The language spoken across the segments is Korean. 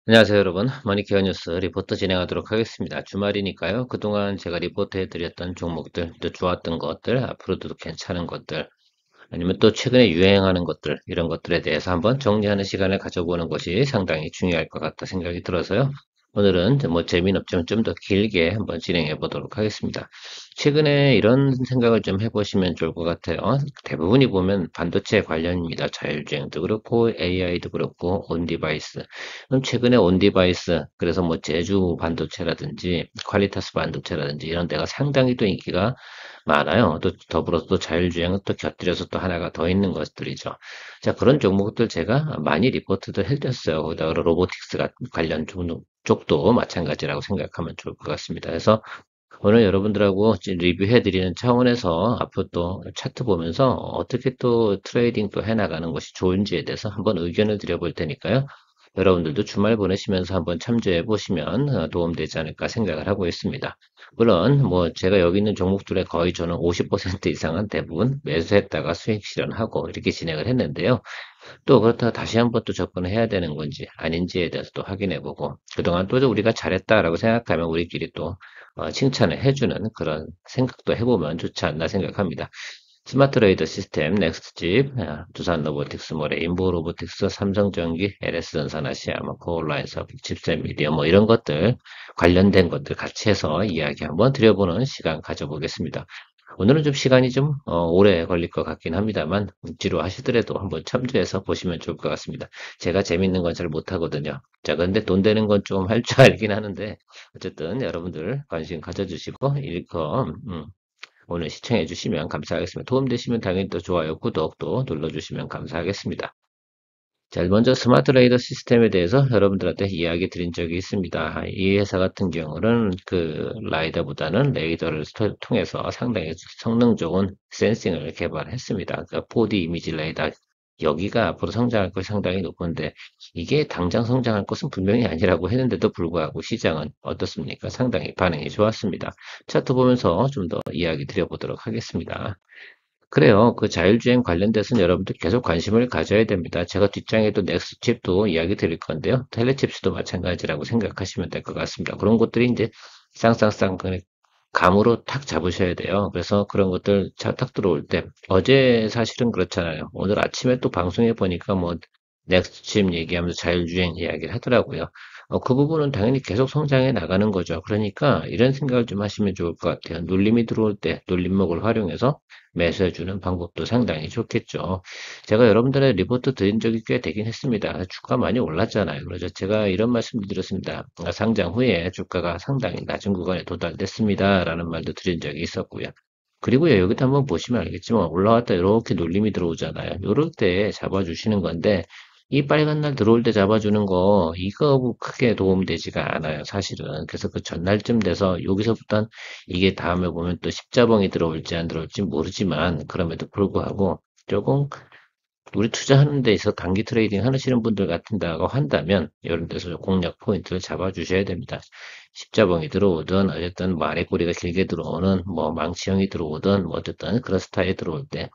안녕하세요, 여러분. 머니케어 뉴스 리포트 진행하도록 하겠습니다. 주말이니까요. 그동안 제가 리포트해드렸던 종목들, 또 좋았던 것들, 앞으로도 괜찮은 것들, 아니면 또 최근에 유행하는 것들, 이런 것들에 대해서 한번 정리하는 시간을 가져보는 것이 상당히 중요할 것 같다 생각이 들어서요. 오늘은 뭐 재미는 없지만 좀 더 길게 한번 진행해 보도록 하겠습니다. 최근에 이런 생각을 좀 해보시면 좋을 것 같아요. 대부분이 보면 반도체 관련입니다. 자율주행도 그렇고 AI도 그렇고 온디바이스. 그럼 최근에 온디바이스, 그래서 뭐 제주 반도체라든지 퀄리타스 반도체라든지 이런 데가 상당히 또 인기가 많아요. 또 더불어서 또 자율주행은 또 곁들여서 또 하나가 더 있는 것들이죠. 자, 그런 종목들 제가 많이 리포트도 해드렸어요. 거기다가 로보틱스 관련 쪽도 마찬가지라고 생각하면 좋을 것 같습니다. 그래서 오늘 여러분들하고 리뷰해드리는 차원에서 앞으로 또 차트 보면서 어떻게 또 트레이딩 또 해나가는 것이 좋은지에 대해서 한번 의견을 드려볼 테니까요. 여러분들도 주말 보내시면서 한번 참조해 보시면 도움되지 않을까 생각을 하고 있습니다. 물론 뭐 제가 여기 있는 종목들의 거의 저는 50% 이상은 대부분 매수했다가 수익 실현하고 이렇게 진행을 했는데요. 또 그렇다가 다시 한번 또 접근을 해야 되는 건지 아닌지에 대해서도 확인해 보고 그동안 또 우리가 잘했다라고 생각하면 우리끼리 또 칭찬을 해주는 그런 생각도 해보면 좋지 않나 생각합니다. 스마트레이더 시스템, 넥스트집, 두산 로보틱스, 뭐 레인보우 로보틱스, 삼성전기, LS전산, 아시아마, 코올라인서, 빅칩셋 미디어 뭐 이런 것들 관련된 것들 같이 해서 이야기 한번 드려보는 시간 가져보겠습니다. 오늘은 좀 시간이 좀 오래 걸릴 것 같긴 합니다만 억지로 하시더라도 한번 참조해서 보시면 좋을 것 같습니다. 제가 재밌는 건 잘 못하거든요. 자, 근데 돈 되는 건 좀 할 줄 알긴 하는데 어쨌든 여러분들 관심 가져주시고 일거 오늘 시청해 주시면 감사하겠습니다. 도움되시면 당연히 또 좋아요, 구독도 눌러주시면 감사하겠습니다. 자, 먼저 스마트 레이더 시스템에 대해서 여러분들한테 이야기 드린 적이 있습니다. 이 회사 같은 경우는 그 라이더보다는 레이더를 통해서 상당히 성능 좋은 센싱을 개발했습니다. 그러니까 4D 이미지 레이더 여기가 앞으로 성장할 것이 상당히 높은데 이게 당장 성장할 것은 분명히 아니라고 했는데도 불구하고 시장은 어떻습니까? 상당히 반응이 좋았습니다. 차트 보면서 좀 더 이야기 드려보도록 하겠습니다. 그래요. 그 자율주행 관련돼서는 여러분들 계속 관심을 가져야 됩니다. 제가 뒷장에도 넥스칩도 이야기 드릴 건데요. 텔레칩스도 마찬가지라고 생각하시면 될 것 같습니다. 그런 것들이 이제 쌍쌍쌍 그 감으로 탁 잡으셔야 돼요. 그래서 그런 것들 탁 들어올 때 어제 사실은 그렇잖아요. 오늘 아침에 또 방송에 보니까 뭐 넥스칩 얘기하면서 자율주행 이야기를 하더라고요. 그 부분은 당연히 계속 성장해 나가는 거죠. 그러니까 이런 생각을 좀 하시면 좋을 것 같아요. 눌림이 들어올 때 눌림목을 활용해서 매수해주는 방법도 상당히 좋겠죠. 제가 여러분들의 리포트 드린 적이 꽤 되긴 했습니다. 주가 많이 올랐잖아요. 그래서 제가 이런 말씀을 드렸습니다. 상장 후에 주가가 상당히 낮은 구간에 도달됐습니다. 라는 말도 드린 적이 있었고요. 그리고요, 여기도 한번 보시면 알겠지만 올라왔다 이렇게 눌림이 들어오잖아요. 이럴 때 잡아주시는 건데 이 빨간 날 들어올 때 잡아주는 거 이거 뭐 크게 도움되지가 않아요, 사실은. 그래서 그 전날쯤 돼서 여기서부터 이게 다음에 보면 또 십자봉이 들어올지 안 들어올지 모르지만 그럼에도 불구하고 조금 우리 투자하는 데 있어 단기 트레이딩 하시는 분들 같은다고 한다면 이런 데서 공략 포인트를 잡아주셔야 됩니다. 십자봉이 들어오든 어쨌든 말의 꼬리가 길게 들어오는 뭐 망치형이 들어오든 뭐 어쨌든 그런 스타일이 들어올 때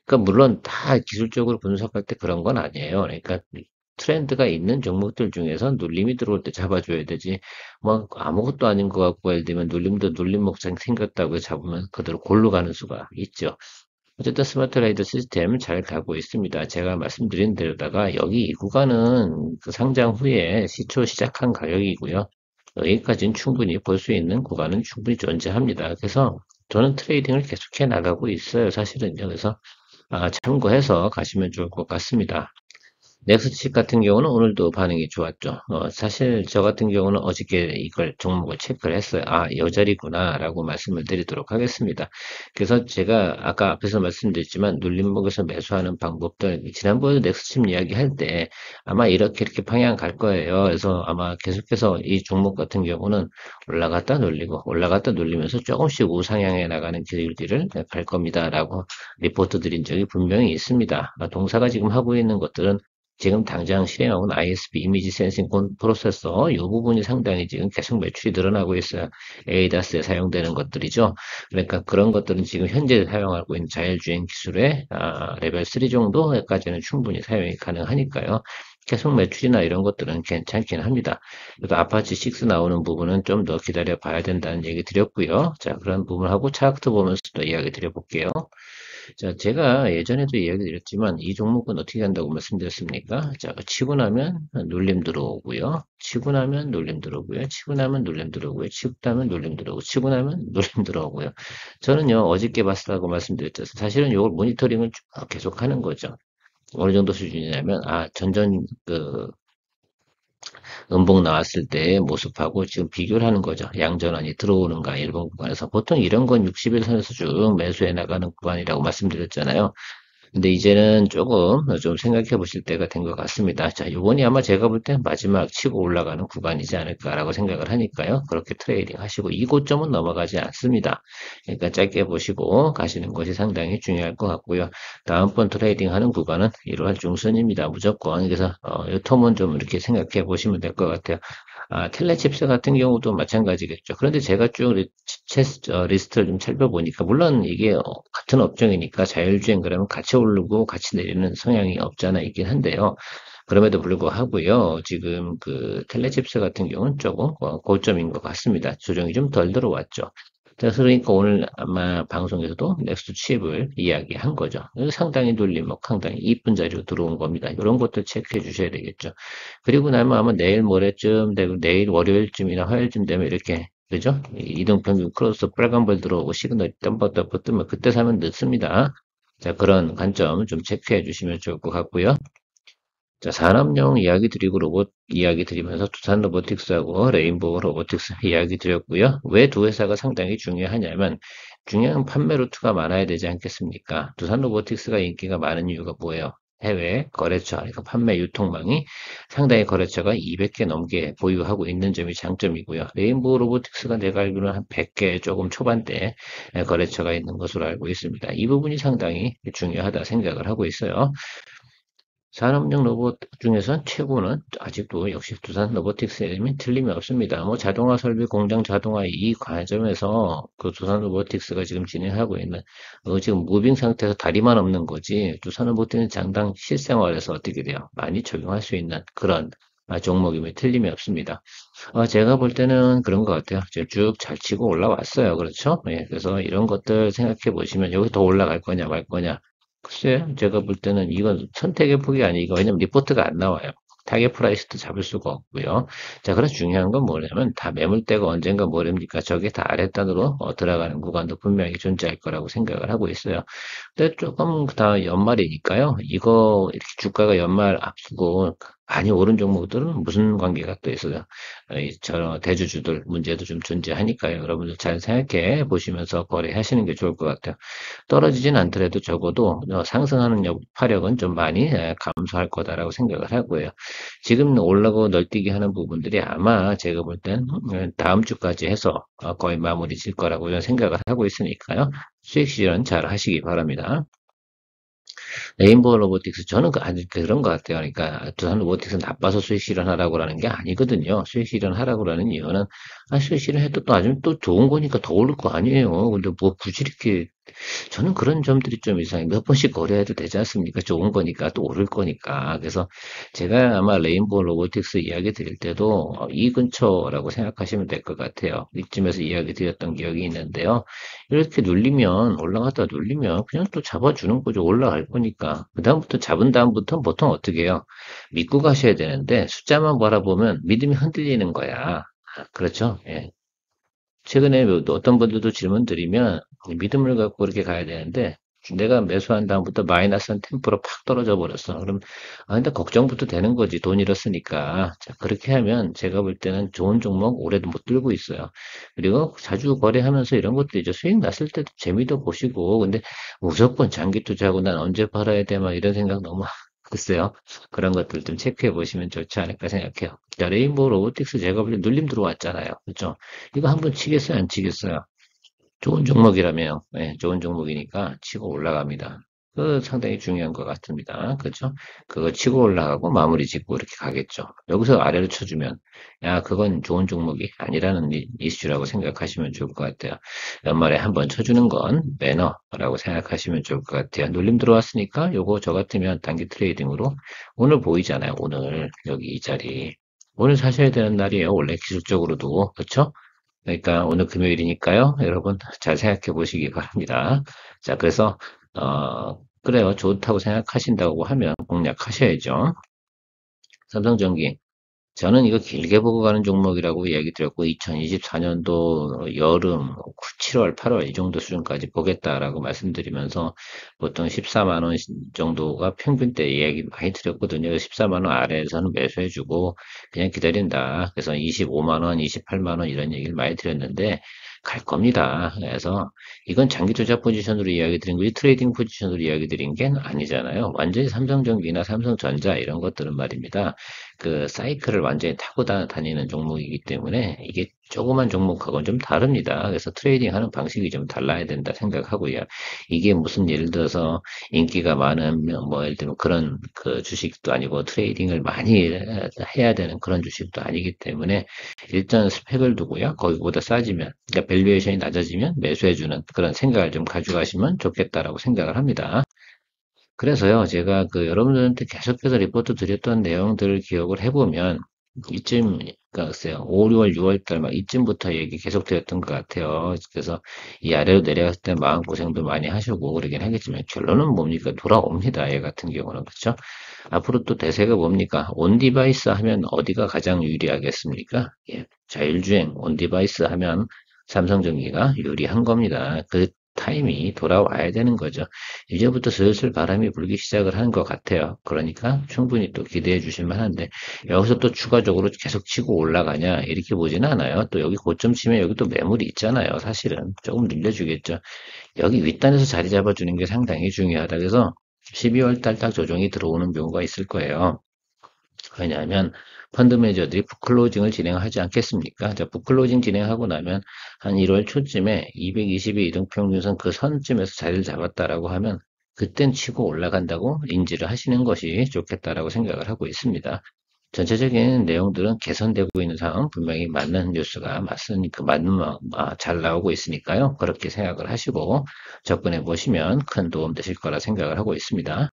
그러니까 물론 다 기술적으로 분석할 때 그런 건 아니에요. 그러니까 트렌드가 있는 종목들 중에서 눌림이 들어올 때 잡아줘야 되지. 뭐 아무것도 아닌 것 같고 예를 들면 눌림도 눌림 목장 생겼다고 잡으면 그대로 골로 가는 수가 있죠. 어쨌든 스마트 라이더 시스템 잘 가고 있습니다. 제가 말씀드린 대로다가 여기 이 구간은 그 상장 후에 시초 시작한 가격이고요. 여기까지는 충분히 볼 수 있는 구간은 충분히 존재합니다. 그래서 저는 트레이딩을 계속해 나가고 있어요. 사실은요. 그래서 참고해서 가시면 좋을 것 같습니다. 넥스칩 같은 경우는 오늘도 반응이 좋았죠. 사실 저 같은 경우는 어저께 이걸 종목을 체크를 했어요. 이 자리구나 라고 말씀을 드리도록 하겠습니다. 그래서 제가 아까 앞에서 말씀드렸지만 눌림목에서 매수하는 방법들 지난번에 넥스칩 이야기 할 때 아마 이렇게 방향 갈 거예요. 그래서 아마 계속해서 이 종목 같은 경우는 올라갔다 눌리고 올라갔다 눌리면서 조금씩 우상향해 나가는 길들을 갈 겁니다. 라고 리포트 드린 적이 분명히 있습니다. 동사가 지금 하고 있는 것들은 지금 당장 실행하고 있는 ISP 이미지 센싱 프로세서 이 부분이 상당히 지금 계속 매출이 늘어나고 있어요. ADAS에 사용되는 것들이죠. 그러니까 그런 것들은 지금 현재 사용하고 있는 자율주행 기술의 레벨 3 정도까지는 충분히 사용이 가능하니까요. 계속 매출이나 이런 것들은 괜찮긴 합니다. 그래도 아파치 6 나오는 부분은 좀 더 기다려 봐야 된다는 얘기 드렸고요. 자, 그런 부분하고 차트 보면서 또 이야기 드려볼게요. 자, 제가 예전에도 이야기 드렸지만 이 종목은 어떻게 한다고 말씀드렸습니까? 자, 치고 나면 눌림 들어오고요. 치고 나면 눌림 들어오고요. 치고 나면 눌림 들어오고요. 치고 나면 눌림 들어오고 치고 나면 눌림 들어오고요. 저는요, 어저께 봤다고 말씀드렸죠. 사실은 이걸 모니터링을 쭉 계속 하는 거죠. 어느 정도 수준이냐면, 전전 음봉 나왔을 때의 모습하고 지금 비교를 하는 거죠. 양전환이 들어오는가, 일본 구간에서. 보통 이런 건 60일선에서 쭉 매수해 나가는 구간이라고 말씀드렸잖아요. 근데 이제는 조금 좀 생각해 보실 때가 된 것 같습니다. 자, 요번이 아마 제가 볼 땐 마지막 치고 올라가는 구간이지 않을까라고 생각을 하니까요. 그렇게 트레이딩 하시고 이 고점은 넘어가지 않습니다. 그러니까 짧게 보시고 가시는 것이 상당히 중요할 것 같고요. 다음번 트레이딩 하는 구간은 1월 중순입니다. 무조건. 그래서 이 텀은 좀 이렇게 생각해 보시면 될 것 같아요. 텔레칩스 같은 경우도 마찬가지겠죠. 그런데 제가 쭉 리스트를 좀 살펴보니까, 물론 이게 같은 업종이니까 자율주행 그러면 같이 오르고 같이 내리는 성향이 없잖아 있긴 한데요. 그럼에도 불구하고요, 지금 그 텔레칩스 같은 경우는 조금 고점인 것 같습니다. 조정이 좀 덜 들어왔죠. 그래서 그러니까 오늘 아마 방송에서도 넥스트 칩을 이야기한 거죠. 상당히 눌림, 상당히 이쁜 자리로 들어온 겁니다. 이런 것들 체크해 주셔야 되겠죠. 그리고 나면 아마 내일 모레쯤 되고 내일 월요일쯤이나 화요일쯤 되면 이렇게 그죠? 이동평균 크로스 빨간불 들어오고 시그널이 덤벅덤벅 뜨면 그때 사면 늦습니다. 자, 그런 관점 좀 체크해 주시면 좋을 것 같고요. 자, 산업용 이야기 드리고 로봇 이야기 드리면서 두산 로보틱스하고 레인보우 로보틱스 이야기 드렸고요. 왜 두 회사가 상당히 중요하냐면 중요한 판매 루트가 많아야 되지 않겠습니까? 두산 로보틱스가 인기가 많은 이유가 뭐예요? 해외 거래처, 그러니까 판매 유통망이 상당히 거래처가 200개 넘게 보유하고 있는 점이 장점이고요. 레인보우 로보틱스가 내가 알기로는 한 100개 조금 초반대 거래처가 있는 것으로 알고 있습니다. 이 부분이 상당히 중요하다 생각을 하고 있어요. 산업용 로봇 중에선 최고는 아직도 역시 두산 로보틱스임이 틀림이 없습니다. 뭐 자동화 설비, 공장 자동화 이 과정에서 그 두산 로보틱스가 지금 진행하고 있는 지금 무빙 상태에서 다리만 없는 거지 두산 로보틱스는 장당 실생활에서 어떻게 돼요? 많이 적용할 수 있는 그런 종목임이 틀림이 없습니다. 제가 볼 때는 그런 것 같아요. 지금 쭉 잘 치고 올라왔어요. 그렇죠? 예, 그래서 이런 것들 생각해 보시면 여기 더 올라갈 거냐 말 거냐. 글쎄, 제가 볼 때는 이건 선택의 폭이 아니고, 왜냐면 리포트가 안 나와요. 타겟 프라이스도 잡을 수가 없고요. 자, 그래서 중요한 건 뭐냐면, 다 매물대가 언젠가 뭐랍니까? 저게 다 아랫단으로 들어가는 구간도 분명히 존재할 거라고 생각을 하고 있어요. 근데 조금 다 연말이니까요. 이거 이렇게 주가가 연말 앞두고 많이 오른 종목들은 무슨 관계가 또 있어요. 저 대주주들 문제도 좀 존재하니까요. 여러분들 잘 생각해 보시면서 거래하시는 게 좋을 것 같아요. 떨어지진 않더라도 적어도 상승하는 파력은 좀 많이 감소할 거다라고 생각을 하고요. 지금 올라고 널뛰기 하는 부분들이 아마 제가 볼 땐 다음 주까지 해서 거의 마무리 질 거라고 생각을 하고 있으니까요. 수익 실현 잘 하시기 바랍니다. 레인보우 로보틱스 저는 아직 그런 것 같아요. 그러니까 두산 로보틱스 나빠서 수익 실현하라고 하는 게 아니거든요. 수익 실현하라고 하는 이유는 수익 실현해도 또 아주 또 좋은 거니까 더 오를 거 아니에요. 근데 뭐 굳이 이렇게 저는 그런 점들이 좀 이상해요. 몇 번씩 거래해도 되지 않습니까? 좋은 거니까 또 오를 거니까. 그래서 제가 아마 레인보우 로보틱스 이야기 드릴 때도 이 근처라고 생각하시면 될 것 같아요. 이쯤에서 이야기 드렸던 기억이 있는데요. 이렇게 눌리면 올라갔다 눌리면 그냥 또 잡아주는 거죠. 올라갈 거니까. 그다음부터 잡은 다음부터 보통 어떻게 해요? 믿고 가셔야 되는데 숫자만 바라보면 믿음이 흔들리는 거야. 그렇죠? 예. 최근에 어떤 분들도 질문 드리면 믿음을 갖고 그렇게 가야 되는데 내가 매수한 다음부터 마이너스 한 10% 팍 떨어져 버렸어. 그럼 근데 걱정부터 되는 거지. 돈 잃었으니까. 자, 그렇게 하면 제가 볼 때는 좋은 종목 오래도 못 들고 있어요. 그리고 자주 거래하면서 이런 것도 이제 수익 났을 때도 재미도 보시고 근데 무조건 장기 투자하고 난 언제 팔아야 돼? 막 이런 생각 너무 글쎄요. 그런 것들 좀 체크해 보시면 좋지 않을까 생각해요. 자, 레인보우 로보틱스 제가 볼 때 눌림 들어왔잖아요. 그렇죠? 이거 한번 치겠어요? 안 치겠어요? 좋은 종목이라며요. 네, 좋은 종목이니까 치고 올라갑니다. 그 상당히 중요한 것 같습니다. 그렇죠? 그거 치고 올라가고 마무리 짓고 이렇게 가겠죠. 여기서 아래로 쳐주면 야 그건 좋은 종목이 아니라는 이슈라고 생각하시면 좋을 것 같아요. 연말에 한번 쳐주는 건 매너라고 생각하시면 좋을 것 같아요. 눌림 들어왔으니까 요거 저 같으면 단기 트레이딩으로 오늘 보이잖아요. 오늘 여기 이 자리 오늘 사셔야 되는 날이에요. 원래 기술적으로도 그렇죠? 그러니까 오늘 금요일이니까요. 여러분 잘 생각해 보시기 바랍니다. 자, 그래서 그래요. 좋다고 생각하신다고 하면 공략하셔야죠. 삼성전기 저는 이거 길게 보고 가는 종목이라고 얘기 드렸고 2024년도 여름 7월, 8월 이 정도 수준까지 보겠다라고 말씀드리면서 보통 14만 원 정도가 평균 때 얘기 많이 드렸거든요. 14만 원 아래에서는 매수해주고 그냥 기다린다. 그래서 25만 원, 28만 원 이런 얘기를 많이 드렸는데 갈 겁니다. 그래서 이건 장기 투자 포지션으로 이야기 드린 거지 트레이딩 포지션으로 이야기 드린 게 아니잖아요. 완전히 삼성전기나 삼성전자 이런 것들은 말입니다. 그 사이클을 완전히 타고 다니는 종목이기 때문에 이게 조그만 종목하고는 좀 다릅니다. 그래서 트레이딩 하는 방식이 좀 달라야 된다 생각하고요. 이게 무슨 예를 들어서 인기가 많은 뭐 예를 들면 그런 그 주식도 아니고 트레이딩을 많이 해야 되는 그런 주식도 아니기 때문에 일단 스펙을 두고요. 거기보다 싸지면 그러니까 밸류에이션이 낮아지면 매수해주는 그런 생각을 좀 가져가시면 좋겠다라고 생각을 합니다. 그래서요, 제가 그 여러분들한테 계속해서 리포트 드렸던 내용들을 기억을 해보면, 이쯤, 글쎄요, 5, 6월, 6월 달 막 이쯤부터 얘기 계속 드렸던 것 같아요. 그래서 이 아래로 내려갔을 때 마음고생도 많이 하시고 그러긴 하겠지만, 결론은 뭡니까? 돌아옵니다. 얘 같은 경우는. 그렇죠? 앞으로 또 대세가 뭡니까? 온 디바이스 하면 어디가 가장 유리하겠습니까? 예, 자율주행, 온 디바이스 하면 삼성전기가 유리한 겁니다. 그 타임이 돌아와야 되는 거죠. 이제부터 슬슬 바람이 불기 시작을 한 것 같아요. 그러니까 충분히 또 기대해 주실 만한데 여기서 또 추가적으로 계속 치고 올라가냐 이렇게 보지는 않아요. 또 여기 고점 치면 여기 또 매물이 있잖아요. 사실은 조금 늘려주겠죠. 여기 윗단에서 자리 잡아주는 게 상당히 중요하다. 그래서 12월 달 딱 조정이 들어오는 경우가 있을 거예요. 왜냐하면 펀드 매니저들이 북클로징을 진행하지 않겠습니까? 자, 북클로징 진행하고 나면 한 1월 초쯤에 220의 이동평균선 그 선쯤에서 자리를 잡았다라고 하면 그땐 치고 올라간다고 인지를 하시는 것이 좋겠다라고 생각을 하고 있습니다. 전체적인 내용들은 개선되고 있는 상황 분명히 맞는 뉴스가 맞으니까 잘 나오고 있으니까요. 그렇게 생각을 하시고 접근해 보시면 큰 도움 되실 거라 생각을 하고 있습니다.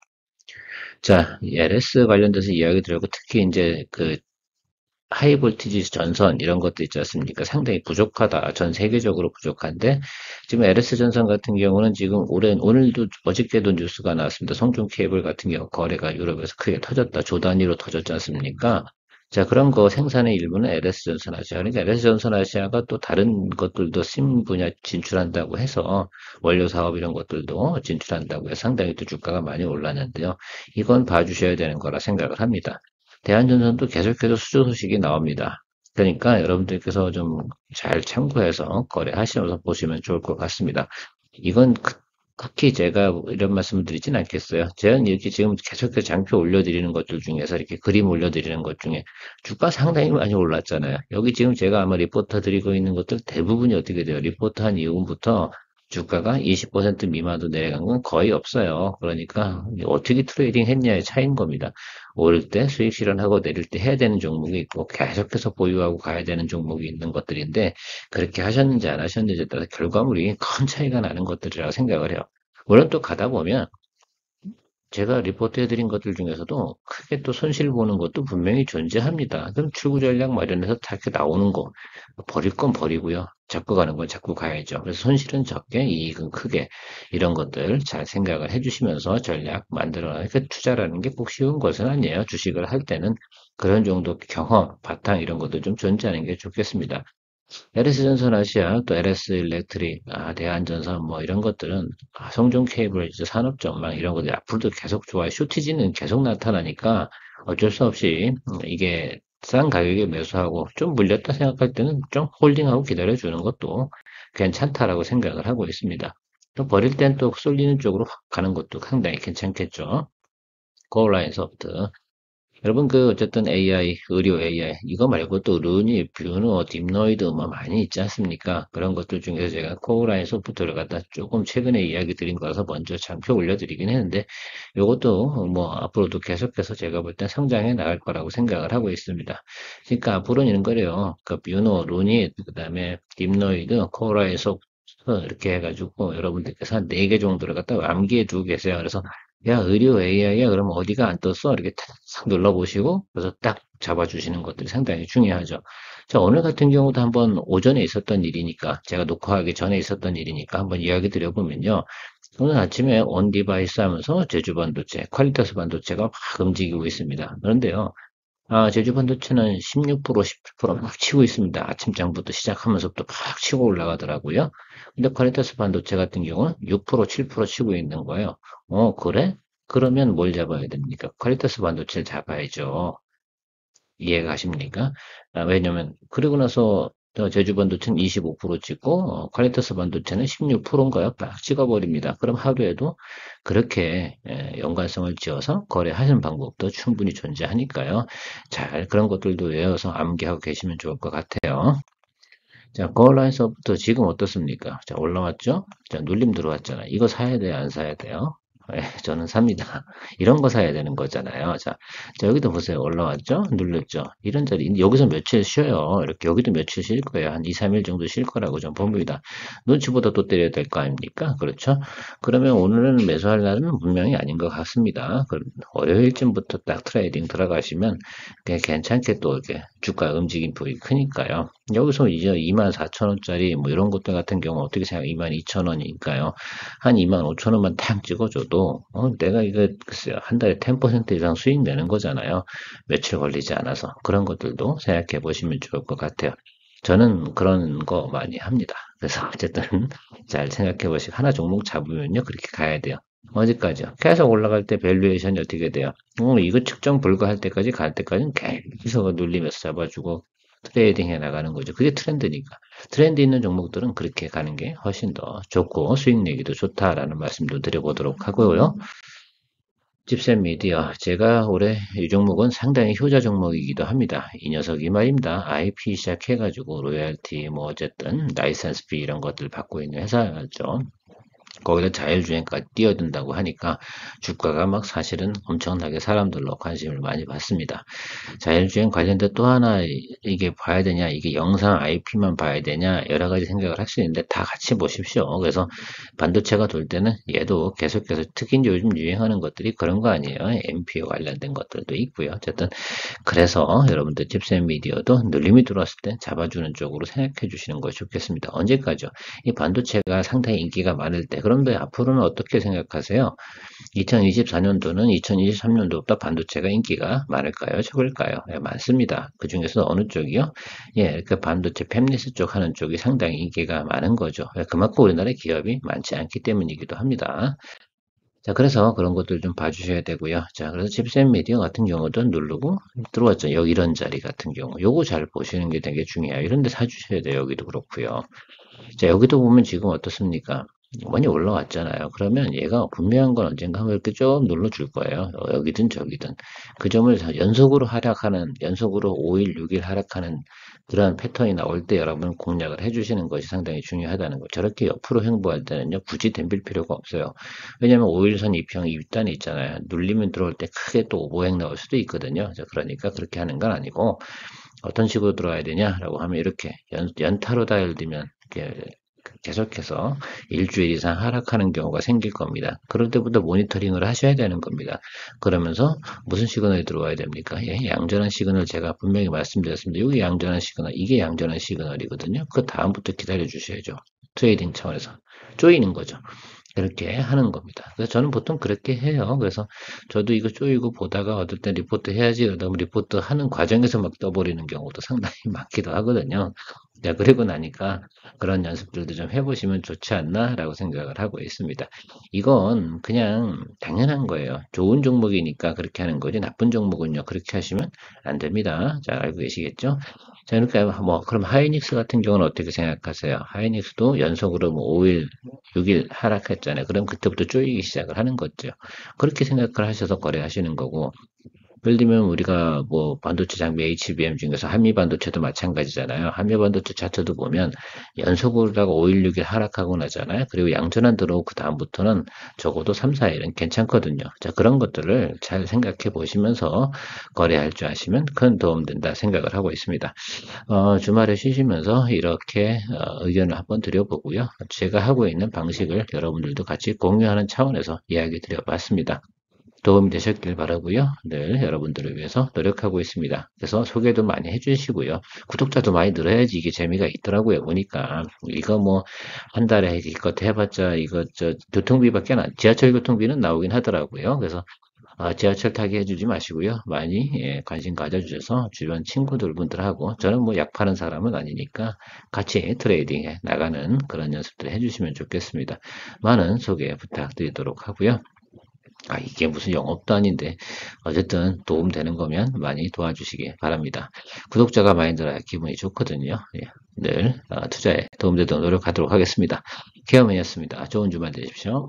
자, LS 관련돼서 이야기 드리고 특히 이제 그 하이볼티지 전선 이런 것도 있지 않습니까? 상당히 부족하다. 전 세계적으로 부족한데 지금 LS 전선 같은 경우는 지금 오늘도 어저께도 뉴스가 나왔습니다. 성종 케이블 같은 경우 거래가 유럽에서 크게 터졌다. 조 단위로 터졌지 않습니까? 자, 그런 거 생산의 일부는 LS 전선 아시아. 그러니까 LS 전선 아시아가 또 다른 것들도 심 분야 진출한다고 해서 원료 사업 이런 것들도 진출한다고 해서 상당히 또 주가가 많이 올랐는데요. 이건 봐주셔야 되는 거라 생각을 합니다. 대한전선도 계속해서 수주 소식이 나옵니다. 그러니까 여러분들께서 좀 잘 참고해서 거래하시면서 보시면 좋을 것 같습니다. 이건 특히 제가 이런 말씀을 드리진 않겠어요. 제가 이렇게 지금 계속해서 장표 올려드리는 것들 중에서 이렇게 그림 올려드리는 것 중에 주가 상당히 많이 올랐잖아요. 여기 지금 제가 아마 리포터 드리고 있는 것들 대부분이 어떻게 돼요? 리포트 한 이후부터 주가가 20% 미만으로 내려간 건 거의 없어요. 그러니까 어떻게 트레이딩 했냐의 차이인 겁니다. 오를 때 수익 실현하고 내릴 때 해야 되는 종목이 있고 계속해서 보유하고 가야 되는 종목이 있는 것들인데 그렇게 하셨는지 안 하셨는지에 따라 결과물이 큰 차이가 나는 것들이라고 생각을 해요. 물론 또 가다 보면 제가 리포트해드린 것들 중에서도 크게 또 손실 보는 것도 분명히 존재합니다. 그럼 출구 전략 마련해서 다 이렇게 나오는 거 버릴 건 버리고요. 잡고 가는 건 잡고 가야죠. 그래서 손실은 적게, 이익은 크게 이런 것들 잘 생각을 해주시면서 전략 만들어놔요. 그러니까 투자라는 게 꼭 쉬운 것은 아니에요. 주식을 할 때는 그런 정도 경험, 바탕 이런 것도 좀 존재하는 게 좋겠습니다. LS전선 아시아, 또 LS 일렉트릭, 대한전선 뭐 이런 것들은 성종 케이블, 이제 산업전망 이런 것들이 앞으로도 계속 좋아요. 쇼티지는 계속 나타나니까 어쩔 수 없이 이게 싼 가격에 매수하고 좀 물렸다 생각할 때는 좀 홀딩하고 기다려주는 것도 괜찮다라고 생각을 하고 있습니다. 또 버릴 땐 또 쏠리는 쪽으로 확 가는 것도 상당히 괜찮겠죠. 고라인 소프트. 여러분 그 어쨌든 AI, 의료 AI 이거 말고 또 루니, 뷰노, 딥노이드 뭐 많이 있지 않습니까? 그런 것들 중에서 제가 코어라인 소프트를 갖다 조금 최근에 이야기 드린 거라서 먼저 잠표 올려드리긴 했는데 요것도 뭐 앞으로도 계속해서 제가 볼 땐 성장해 나갈 거라고 생각을 하고 있습니다. 그러니까 앞으로는 이런 거래요. 그 뷰노, 루니, 그다음에 딥노이드, 코어라인 소프트 이렇게 해가지고 여러분들께서 한 4개 정도를 갖다 암기해 두고 계세요. 그래서 야, 의료 AI야? 그러면 어디가 안 떴어? 이렇게 탁 눌러보시고, 그래서 딱 잡아주시는 것들이 상당히 중요하죠. 자, 오늘 같은 경우도 한번 오전에 있었던 일이니까, 제가 녹화하기 전에 있었던 일이니까 한번 이야기 드려보면요. 오늘 아침에 온 디바이스 하면서 제주 반도체, 퀄리터스 반도체가 막 움직이고 있습니다. 그런데요, 제주 반도체는 16%, 17%막 치고 있습니다. 아침장부터 시작하면서부터 팍 치고 올라가더라고요. 근데 퀄리터스 반도체 같은 경우는 6%, 7% 치고 있는 거예요. 그래? 그러면 뭘 잡아야 됩니까? 퀄리터스 반도체를 잡아야죠. 이해가 가십니까? 왜냐면, 그리고 나서 제주 반도체는 25% 찍고, 퀄리터스 반도체는 16%인가요? 딱 찍어버립니다. 그럼 하루에도 그렇게 연관성을 지어서 거래하시는 방법도 충분히 존재하니까요. 잘 그런 것들도 외워서 암기하고 계시면 좋을 것 같아요. 자, 거울라인서부터 지금 어떻습니까? 자, 올라왔죠? 자, 눌림 들어왔잖아요. 이거 사야 돼요? 안 사야 돼요? 예, 저는 삽니다. 이런 거 사야 되는 거잖아요. 자, 여기도 보세요. 올라왔죠? 눌렸죠? 이런 자리, 여기서 며칠 쉬어요. 이렇게, 여기도 며칠 쉴 거예요. 한 2, 3일 정도 쉴 거라고 좀 봅니다. 눈치보다 또 때려야 될 거 아닙니까? 그렇죠? 그러면 오늘은 매수할 날은 분명히 아닌 것 같습니다. 월요일쯤부터 딱 트레이딩 들어가시면 괜찮게 또 이렇게 주가 움직임 폭이 크니까요. 여기서 이제 24,000원짜리 뭐 이런 것들 같은 경우 어떻게 생각해? 22,000원이니까요. 한 25,000원만 탁 찍어줘도 내가 이거 글쎄요. 한 달에 10% 이상 수익 내는 거잖아요. 며칠 걸리지 않아서. 그런 것들도 생각해 보시면 좋을 것 같아요. 저는 그런 거 많이 합니다. 그래서 어쨌든 잘 생각해 보시고 하나 종목 잡으면요. 그렇게 가야 돼요. 어디까지요? 계속 올라갈 때 밸류에이션이 어떻게 돼요? 이거 측정 불가할 때까지 갈 때까지는 계속 눌리면서 잡아주고 트레이딩 해 나가는 거죠. 그게 트렌드니까. 트렌드 있는 종목들은 그렇게 가는 게 훨씬 더 좋고 수익 내기도 좋다라는 말씀도 드려보도록 하고요. 집센 미디어. 제가 올해 이 종목은 상당히 효자 종목이기도 합니다. 이 녀석이 말입니다. IP 시작해가지고 로열티 뭐 어쨌든 라이센스 피 이런 것들 받고 있는 회사죠. 거기다 자율주행까지 뛰어든다고 하니까 주가가 막 사실은 엄청나게 사람들로 관심을 많이 받습니다. 자율주행 관련된 또 하나 이게 봐야 되냐, 이게 영상 IP만 봐야 되냐, 여러 가지 생각을 할 수 있는데 다 같이 보십시오. 그래서 반도체가 돌 때는 얘도 계속해서 특히 이제 요즘 유행하는 것들이 그런 거 아니에요. MPO 관련된 것들도 있고요. 어쨌든 그래서 여러분들 칩셋 미디어도 눌림이 들어왔을 때 잡아주는 쪽으로 생각해 주시는 것이 좋겠습니다. 언제까지요? 이 반도체가 상당히 인기가 많을 때, 그런데 앞으로는 어떻게 생각하세요? 2024년도는 2023년도보다 반도체가 인기가 많을까요? 적을까요? 예, 많습니다. 그 중에서 어느 쪽이요? 예, 그 반도체 팹리스 쪽 하는 쪽이 상당히 인기가 많은 거죠. 예, 그만큼 우리나라의 기업이 많지 않기 때문이기도 합니다. 자, 그래서 그런 것들 좀 봐주셔야 되고요. 자, 그래서 집센 미디어 같은 경우도 누르고 들어왔죠. 여기 이런 자리 같은 경우. 요거 잘 보시는 게 되게 중요해요. 이런 데 사주셔야 돼요. 여기도 그렇고요. 자, 여기도 보면 지금 어떻습니까? 많이 올라왔잖아요. 그러면 얘가 분명한 건 언젠가 한번 이렇게 좀 눌러줄 거예요. 여기든 저기든. 그 점을 연속으로 하락하는, 연속으로 5일, 6일 하락하는 그러한 패턴이 나올 때 여러분 공략을 해주시는 것이 상당히 중요하다는 거. 저렇게 옆으로 행보할 때는요, 굳이 덤빌 필요가 없어요. 왜냐면 5일선 이평 윗단이 있잖아요. 눌리면 들어올 때 크게 또 오버행 나올 수도 있거든요. 자, 그러니까 그렇게 하는 건 아니고, 어떤 식으로 들어와야 되냐라고 하면 이렇게 연타로 다일들면 계속해서 일주일 이상 하락하는 경우가 생길 겁니다. 그럴 때부터 모니터링을 하셔야 되는 겁니다. 그러면서 무슨 시그널이 들어와야 됩니까? 예, 양전한 시그널 제가 분명히 말씀드렸습니다. 이게 양전한 시그널, 이게 양전한 시그널이거든요. 그 다음부터 기다려 주셔야죠. 트레이딩 차원에서 쪼이는 거죠. 그렇게 하는 겁니다. 그래서 저는 보통 그렇게 해요. 그래서 저도 이거 쪼이고 보다가 어떨 땐 리포트 해야지 그러다 리포트 하는 과정에서 막 떠버리는 경우도 상당히 많기도 하거든요. 자, 그리고 나니까 그런 연습들도 좀 해보시면 좋지 않나라고 생각을 하고 있습니다. 이건 그냥 당연한 거예요. 좋은 종목이니까 그렇게 하는 거지 나쁜 종목은요. 그렇게 하시면 안 됩니다. 자, 알고 계시겠죠? 자, 그러니까 뭐 그럼 하이닉스 같은 경우는 어떻게 생각하세요? 하이닉스도 연속으로 뭐 5일, 6일 하락했잖아요. 그럼 그때부터 쪼이기 시작을 하는 거죠. 그렇게 생각을 하셔서 거래하시는 거고 예를 들면 우리가 뭐 반도체 장비 HBM 중에서 한미 반도체도 마찬가지잖아요. 한미 반도체 차트도 보면 연속으로다가 5일, 6일 하락하고 나잖아요. 그리고 양전환 들어오고 그 다음부터는 적어도 3, 4일은 괜찮거든요. 자, 그런 것들을 잘 생각해 보시면서 거래할 줄 아시면 큰 도움 된다 생각을 하고 있습니다. 주말에 쉬시면서 이렇게 의견을 한번 드려보고요. 제가 하고 있는 방식을 여러분들도 같이 공유하는 차원에서 이야기 드려봤습니다. 도움이 되셨길 바라고요. 늘 여러분들을 위해서 노력하고 있습니다. 그래서 소개도 많이 해주시고요. 구독자도 많이 늘어야지 이게 재미가 있더라고요. 보니까 이거 뭐 한 달에 이것 해봤자 이거 저 교통비밖에 안 지하철 교통비는 나오긴 하더라고요. 그래서 지하철 타기 해주지 마시고요. 많이 관심 가져주셔서 주변 친구들분들하고 저는 뭐 약 파는 사람은 아니니까 같이 트레이딩에 나가는 그런 연습들 해주시면 좋겠습니다. 많은 소개 부탁드리도록 하고요. 이게 무슨 영업도 아닌데, 어쨌든 도움되는 거면 많이 도와주시기 바랍니다. 구독자가 많이 늘어야 기분이 좋거든요. 예, 늘 투자에 도움되도록 노력하도록 하겠습니다. 케어맨이었습니다. 좋은 주말 되십시오.